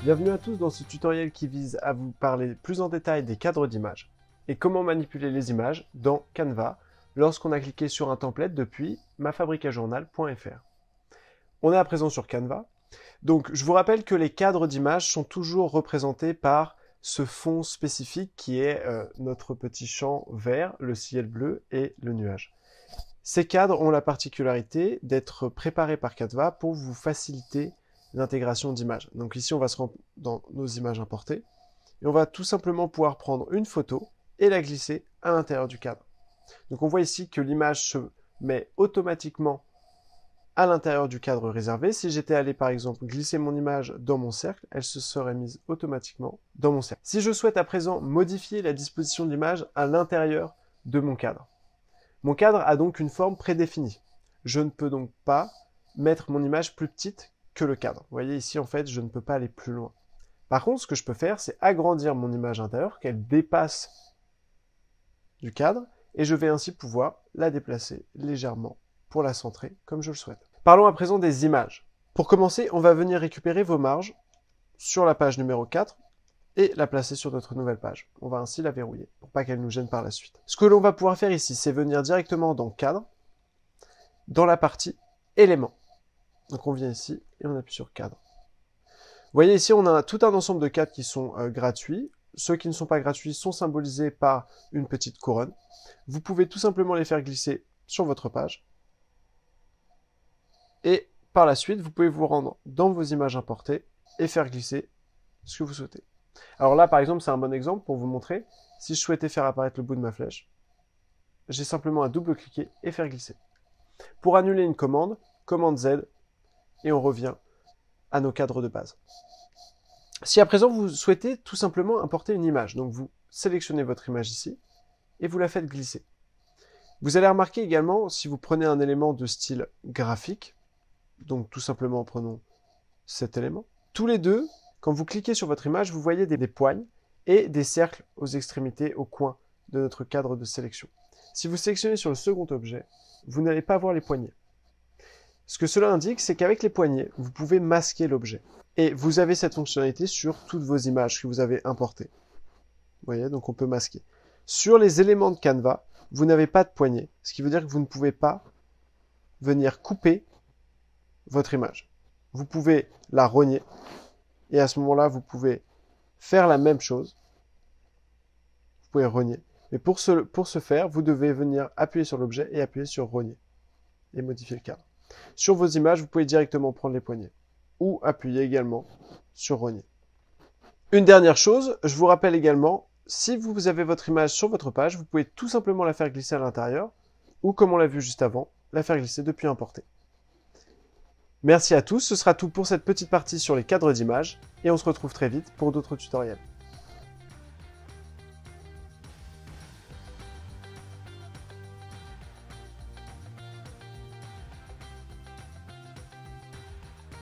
Bienvenue à tous dans ce tutoriel qui vise à vous parler plus en détail des cadres d'images et comment manipuler les images dans Canva lorsqu'on a cliqué sur un template depuis mafabriquajournal.fr. On est à présent sur Canva. Donc je vous rappelle que les cadres d'images sont toujours représentés par ce fond spécifique qui est notre petit champ vert, le ciel bleu et le nuage. Ces cadres ont la particularité d'être préparés par Canva pour vous faciliter l'intégration d'images. Donc ici, on va se rendre dans nos images importées et on va tout simplement pouvoir prendre une photo et la glisser à l'intérieur du cadre. Donc on voit ici que l'image se met automatiquement à l'intérieur du cadre réservé. Si j'étais allé par exemple glisser mon image dans mon cercle, elle se serait mise automatiquement dans mon cercle. Si je souhaite à présent modifier la disposition de l'image à l'intérieur de mon cadre a donc une forme prédéfinie. Je ne peux donc pas mettre mon image plus petite que le cadre. Vous voyez ici, en fait, je ne peux pas aller plus loin. Par contre, ce que je peux faire, c'est agrandir mon image intérieure, qu'elle dépasse du cadre, et je vais ainsi pouvoir la déplacer légèrement pour la centrer comme je le souhaite. Parlons à présent des images. Pour commencer, on va venir récupérer vos marges sur la page numéro 4 et la placer sur notre nouvelle page. On va ainsi la verrouiller pour pas qu'elle nous gêne par la suite. Ce que l'on va pouvoir faire ici, c'est venir directement dans Cadre, dans la partie Éléments. Donc on vient ici et on appuie sur Cadre. Vous voyez ici, on a tout un ensemble de cadres qui sont gratuits. Ceux qui ne sont pas gratuits sont symbolisés par une petite couronne. Vous pouvez tout simplement les faire glisser sur votre page. Et par la suite, vous pouvez vous rendre dans vos images importées et faire glisser ce que vous souhaitez. Alors là, par exemple, c'est un bon exemple pour vous montrer. Si je souhaitais faire apparaître le bout de ma flèche, j'ai simplement à double-cliquer et faire glisser. Pour annuler une commande, commande Z, et on revient à nos cadres de base. Si à présent vous souhaitez tout simplement importer une image, donc vous sélectionnez votre image ici et vous la faites glisser. Vous allez remarquer également, si vous prenez un élément de style graphique, donc tout simplement prenons cet élément, tous les deux, quand vous cliquez sur votre image, vous voyez des poignes et des cercles aux extrémités, au coin de notre cadre de sélection. Si vous sélectionnez sur le second objet, vous n'allez pas voir les poignées. Ce que cela indique, c'est qu'avec les poignées, vous pouvez masquer l'objet. Et vous avez cette fonctionnalité sur toutes vos images que vous avez importées. Vous voyez, donc on peut masquer. Sur les éléments de Canva, vous n'avez pas de poignée, ce qui veut dire que vous ne pouvez pas venir couper votre image. Vous pouvez la rogner, et à ce moment-là, vous pouvez faire la même chose. Vous pouvez rogner. Mais pour ce faire, vous devez venir appuyer sur l'objet et appuyer sur rogner, et modifier le cadre. Sur vos images, vous pouvez directement prendre les poignées ou appuyer également sur rogner. Une dernière chose, je vous rappelle également, si vous avez votre image sur votre page, vous pouvez tout simplement la faire glisser à l'intérieur ou, comme on l'a vu juste avant, la faire glisser depuis importer. Merci à tous, ce sera tout pour cette petite partie sur les cadres d'images et on se retrouve très vite pour d'autres tutoriels.